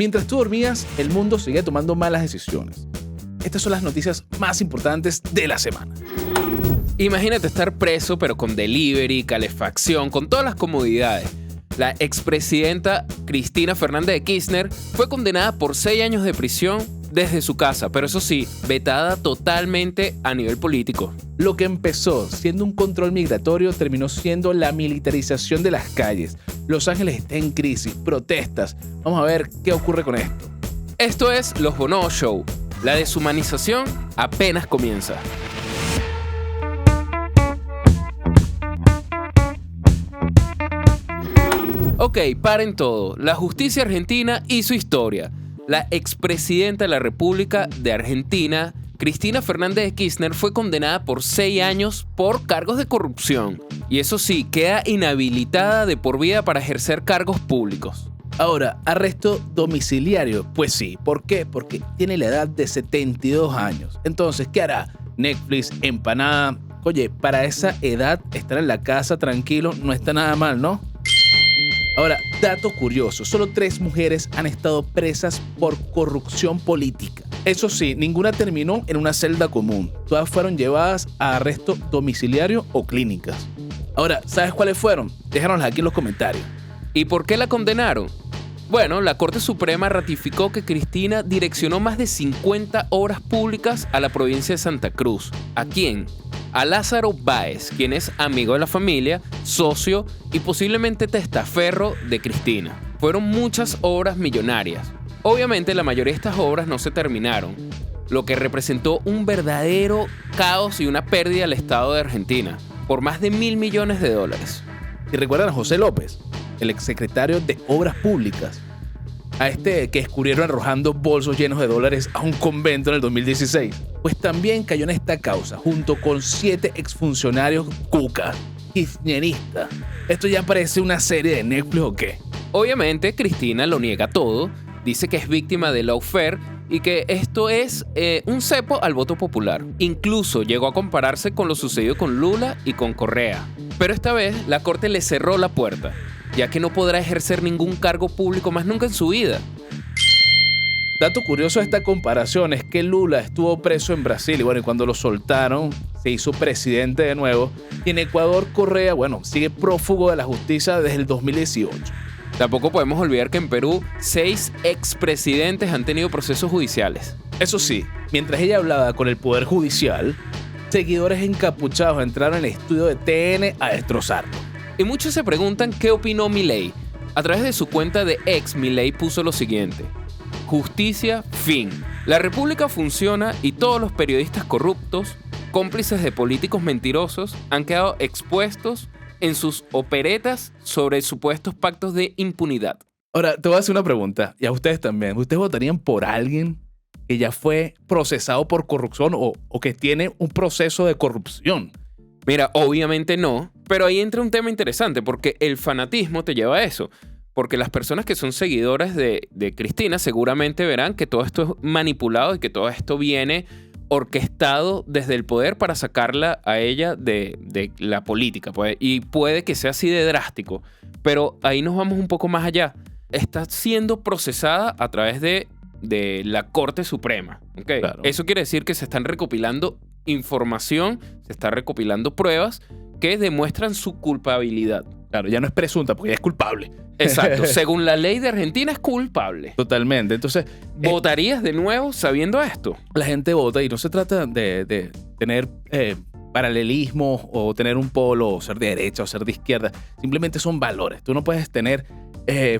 Mientras tú dormías, el mundo seguía tomando malas decisiones. Estas son las noticias más importantes de la semana. Imagínate estar preso, pero con delivery, calefacción, con todas las comodidades. La expresidenta Cristina Fernández de Kirchner fue condenada por 6 años de prisión desde su casa, pero eso sí, vetada totalmente a nivel político. Lo que empezó siendo un control migratorio terminó siendo la militarización de las calles. Los Ángeles está en crisis, protestas. Vamos a ver qué ocurre con esto. Esto es Los Bono Show. La deshumanización apenas comienza. Ok, paren todo. La justicia argentina hizo historia. La expresidenta de la República de Argentina, Cristina Fernández de Kirchner, fue condenada por 6 años por cargos de corrupción. Y eso sí, queda inhabilitada de por vida para ejercer cargos públicos. Ahora, arresto domiciliario. Pues sí, ¿por qué? Porque tiene la edad de 72 años. Entonces, ¿qué hará? Netflix, empanada. Oye, para esa edad, estar en la casa tranquilo no está nada mal, ¿no? Ahora, dato curioso, solo 3 mujeres han estado presas por corrupción política. Eso sí, ninguna terminó en una celda común. Todas fueron llevadas a arresto domiciliario o clínicas. Ahora, ¿sabes cuáles fueron? Déjanos aquí en los comentarios. ¿Y por qué la condenaron? Bueno, la Corte Suprema ratificó que Cristina direccionó más de 50 obras públicas a la provincia de Santa Cruz. ¿A quién? A Lázaro Báez, quien es amigo de la familia, socio y posiblemente testaferro de Cristina. Fueron muchas obras millonarias. Obviamente la mayoría de estas obras no se terminaron, lo que representó un verdadero caos y una pérdida al Estado de Argentina, por más de $1.000 millones. ¿Y recuerdan a José López, el exsecretario de Obras Públicas? A este que descubrieron arrojando bolsos llenos de dólares a un convento en el 2016. Pues también cayó en esta causa, junto con 7 exfuncionarios cuca, kirchneristas. ¿Esto ya parece una serie de Netflix o qué? Obviamente, Cristina lo niega todo, dice que es víctima de lawfare y que esto es un cepo al voto popular. Incluso llegó a compararse con lo sucedido con Lula y con Correa. Pero esta vez, la Corte le cerró la puerta, ya que no podrá ejercer ningún cargo público más nunca en su vida. Dato curioso de esta comparación es que Lula estuvo preso en Brasil y bueno, y cuando lo soltaron se hizo presidente de nuevo. Y en Ecuador, Correa, bueno, sigue prófugo de la justicia desde el 2018. Tampoco podemos olvidar que en Perú 6 expresidentes han tenido procesos judiciales. Eso sí, mientras ella hablaba con el Poder Judicial, seguidores encapuchados entraron en el estudio de TN a destrozarlo. Y muchos se preguntan qué opinó Milei. A través de su cuenta de ex, Milei puso lo siguiente: justicia, fin. La república funciona y todos los periodistas corruptos, cómplices de políticos mentirosos, han quedado expuestos en sus operetas sobre supuestos pactos de impunidad. Ahora, te voy a hacer una pregunta, y a ustedes también. ¿Ustedes votarían por alguien que ya fue procesado por corrupción o que tiene un proceso de corrupción? Mira, obviamente no, pero ahí entra un tema interesante porque el fanatismo te lleva a eso. Porque las personas que son seguidoras de Cristina seguramente verán que todo esto es manipulado y que todo esto viene orquestado desde el poder para sacarla a ella de la política. Pues, y puede que sea así de drástico, pero ahí nos vamos un poco más allá. Está siendo procesada a través de la Corte Suprema. ¿Okay? Claro. Eso quiere decir que se están recopilando información, se están recopilando pruebas que demuestran su culpabilidad. Claro, ya no es presunta porque ya es culpable. Exacto, según la ley de Argentina es culpable. Totalmente, entonces... ¿Votarías de nuevo sabiendo esto? La gente vota y no se trata de tener paralelismo o tener un polo o ser de derecha o ser de izquierda. Simplemente son valores. Tú no puedes tener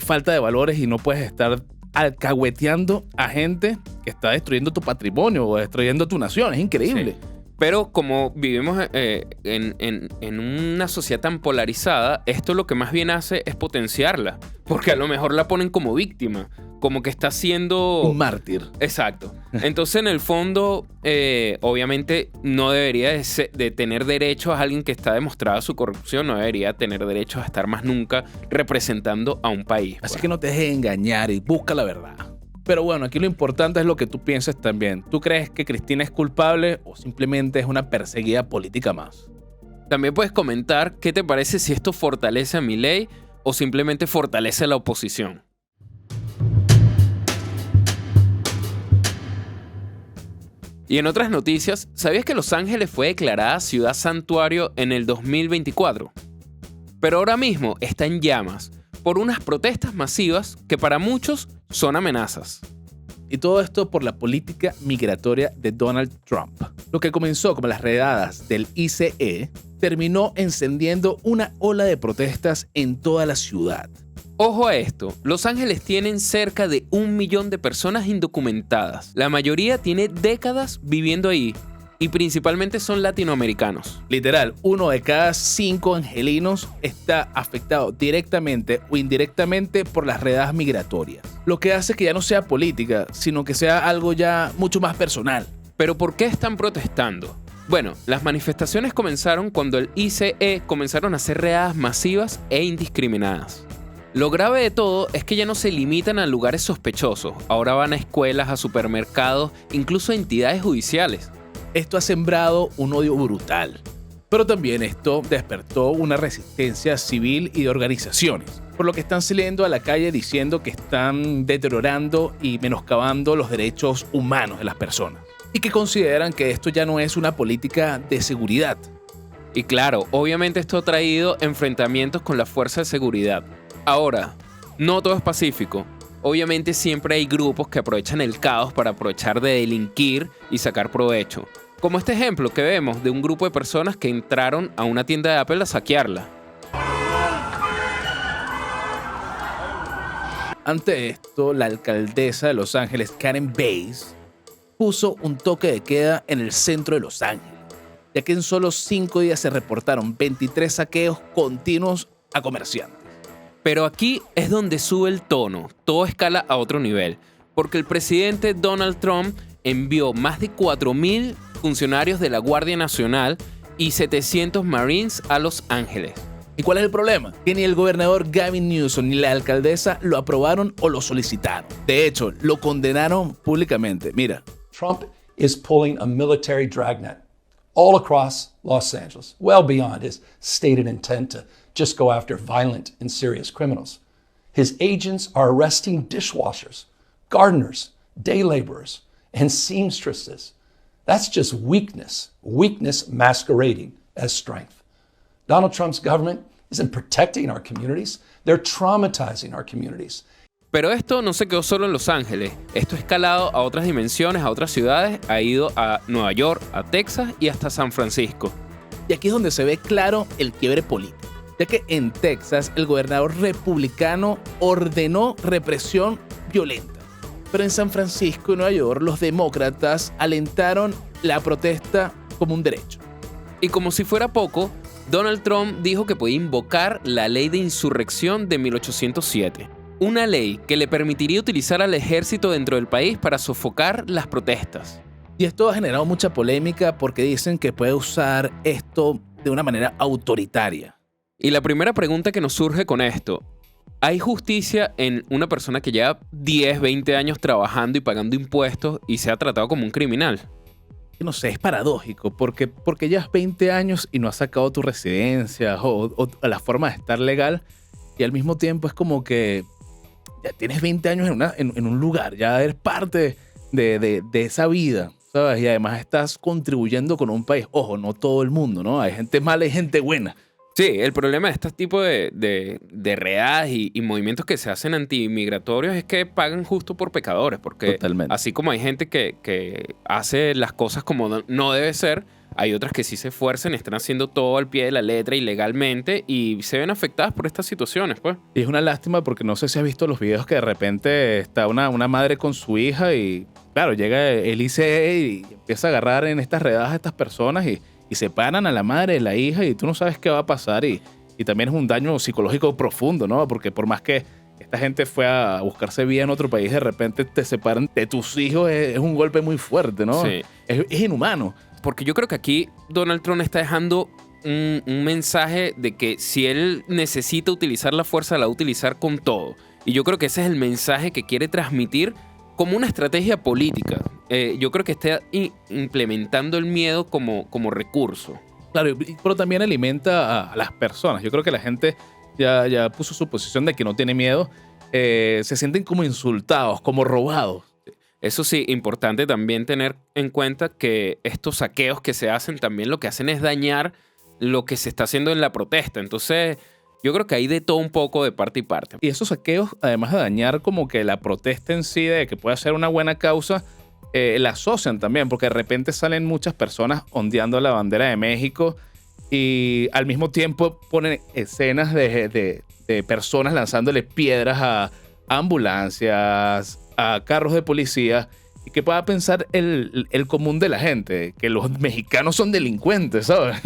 falta de valores y no puedes estar alcahueteando a gente que está destruyendo tu patrimonio o destruyendo tu nación. Es increíble. Sí. Pero como vivimos en una sociedad tan polarizada, esto lo que más bien hace es potenciarla. Porque a lo mejor la ponen como víctima, como que está siendo... un mártir. Exacto. Entonces, en el fondo, obviamente no debería de tener derechos a alguien que está demostrada su corrupción, no debería tener derechos a estar más nunca representando a un país. Así que no te dejes engañar y busca la verdad. Pero bueno, aquí lo importante es lo que tú pienses también. ¿Tú crees que Cristina es culpable o simplemente es una perseguida política más? También puedes comentar qué te parece si esto fortalece a Milei o simplemente fortalece a la oposición. Y en otras noticias, ¿sabías que Los Ángeles fue declarada ciudad santuario en el 2024? Pero ahora mismo está en llamas por unas protestas masivas que para muchos son amenazas. Y todo esto por la política migratoria de Donald Trump. Lo que comenzó como las redadas del ICE terminó encendiendo una ola de protestas en toda la ciudad. Ojo a esto, Los Ángeles tienen cerca de 1 millón de personas indocumentadas. La mayoría tiene décadas viviendo ahí y principalmente son latinoamericanos. Literal, 1 de cada 5 angelinos está afectado directamente o indirectamente por las redadas migratorias. Lo que hace que ya no sea política, sino que sea algo ya mucho más personal. ¿Pero por qué están protestando? Bueno, las manifestaciones comenzaron cuando el ICE comenzaron a hacer redadas masivas e indiscriminadas. Lo grave de todo es que ya no se limitan a lugares sospechosos, ahora van a escuelas, a supermercados, incluso a entidades judiciales. Esto ha sembrado un odio brutal, pero también esto despertó una resistencia civil y de organizaciones, por lo que están saliendo a la calle diciendo que están deteriorando y menoscabando los derechos humanos de las personas, y que consideran que esto ya no es una política de seguridad. Y claro, obviamente esto ha traído enfrentamientos con las fuerzas de seguridad. Ahora, no todo es pacífico. Obviamente siempre hay grupos que aprovechan el caos para aprovechar de delinquir y sacar provecho. Como este ejemplo que vemos de un grupo de personas que entraron a una tienda de Apple a saquearla. Ante esto, la alcaldesa de Los Ángeles, Karen Bass, puso un toque de queda en el centro de Los Ángeles, ya que en solo 5 días se reportaron 23 saqueos continuos a comerciantes. Pero aquí es donde sube el tono, todo escala a otro nivel, porque el presidente Donald Trump envió más de 4,000 funcionarios de la Guardia Nacional y 700 Marines a Los Ángeles. ¿Y cuál es el problema? Que ni el gobernador Gavin Newsom ni la alcaldesa lo aprobaron o lo solicitaron. De hecho, lo condenaron públicamente. Mira. Trump is pulling a military dragnet all across Los Angeles, well beyond his stated intent to just go after violent and serious criminals. His agents are arresting dishwashers, gardeners, day laborers, and seamstresses. That's just weakness masquerading as strength. Donald Trump's government isn't protecting our communities, they're traumatizing our communities. Pero esto no se quedó solo en Los Ángeles, esto ha escalado a otras dimensiones, a otras ciudades, ha ido a Nueva York, a Texas y hasta San Francisco. Y aquí es donde se ve claro el quiebre político, ya que en Texas el gobernador republicano ordenó represión violenta, pero en San Francisco y Nueva York los demócratas alentaron la protesta como un derecho. Y como si fuera poco, Donald Trump dijo que podía invocar la ley de insurrección de 1807. Una ley que le permitiría utilizar al ejército dentro del país para sofocar las protestas. Y esto ha generado mucha polémica porque dicen que puede usar esto de una manera autoritaria. Y la primera pregunta que nos surge con esto, ¿hay justicia en una persona que lleva 10, 20 años trabajando y pagando impuestos y se ha tratado como un criminal? No sé, es paradójico porque llevas 20 años y no has sacado tu residencia o la forma de estar legal, y al mismo tiempo es como que ya tienes 20 años en un lugar, ya eres parte de esa vida, ¿sabes? Y además estás contribuyendo con un país. Ojo, no todo el mundo, ¿no? Hay gente mala y gente buena. Sí, el problema de este tipo de redadas y movimientos que se hacen anti-inmigratorios es que pagan justo por pecadores, porque totalmente. Así como hay gente que hace las cosas como no debe ser, hay otras que sí se esfuerzan y están haciendo todo al pie de la letra ilegalmente y se ven afectadas por estas situaciones, pues. Y es una lástima porque no sé si has visto los videos que de repente está una madre con su hija y, claro, llega el ICE y empieza a agarrar en estas redadas a estas personas y separan a la madre de la hija y tú no sabes qué va a pasar y también es un daño psicológico profundo, ¿no? Porque por más que esta gente fue a buscarse vida en otro país, de repente te separan de tus hijos, es un golpe muy fuerte, ¿no? Sí. Es inhumano. Porque yo creo que aquí Donald Trump está dejando un mensaje de que si él necesita utilizar la fuerza, la va a utilizar con todo. Y yo creo que ese es el mensaje que quiere transmitir como una estrategia política. Yo creo que está implementando el miedo como recurso. Claro, pero también alimenta a las personas. Yo creo que la gente ya puso su posición de que no tiene miedo. Se sienten como insultados, como robados. Eso sí, importante también tener en cuenta que estos saqueos que se hacen también lo que hacen es dañar lo que se está haciendo en la protesta. Entonces, yo creo que hay de todo un poco de parte y parte. Y esos saqueos, además de dañar como que la protesta en sí, de que pueda ser una buena causa, la asocian también, porque de repente salen muchas personas ondeando la bandera de México y al mismo tiempo ponen escenas de personas lanzándole piedras a ambulancias, a carros de policía, y que pueda pensar el común de la gente, que los mexicanos son delincuentes, ¿sabes?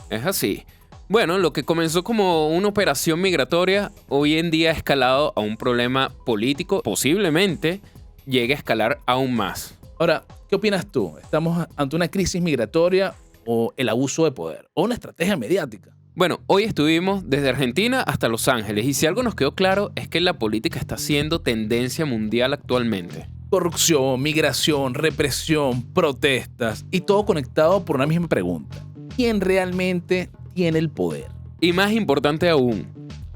Es así. Bueno, lo que comenzó como una operación migratoria, hoy en día ha escalado a un problema político, posiblemente llegue a escalar aún más. Ahora, ¿qué opinas tú? ¿Estamos ante una crisis migratoria o el abuso de poder? ¿O una estrategia mediática? Bueno, hoy estuvimos desde Argentina hasta Los Ángeles y si algo nos quedó claro es que la política está siendo tendencia mundial actualmente. Corrupción, migración, represión, protestas y todo conectado por una misma pregunta. ¿Quién realmente tiene el poder? Y más importante aún,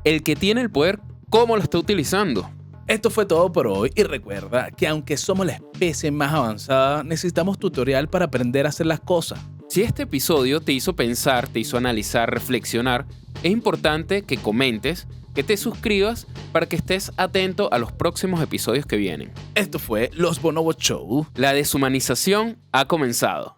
el que tiene el poder, ¿cómo lo está utilizando? Esto fue todo por hoy y recuerda que aunque somos la especie más avanzada, necesitamos tutorial para aprender a hacer las cosas. Si este episodio te hizo pensar, te hizo analizar, reflexionar, es importante que comentes, que te suscribas para que estés atento a los próximos episodios que vienen. Esto fue Los Bonobos Show. La deshumanización ha comenzado.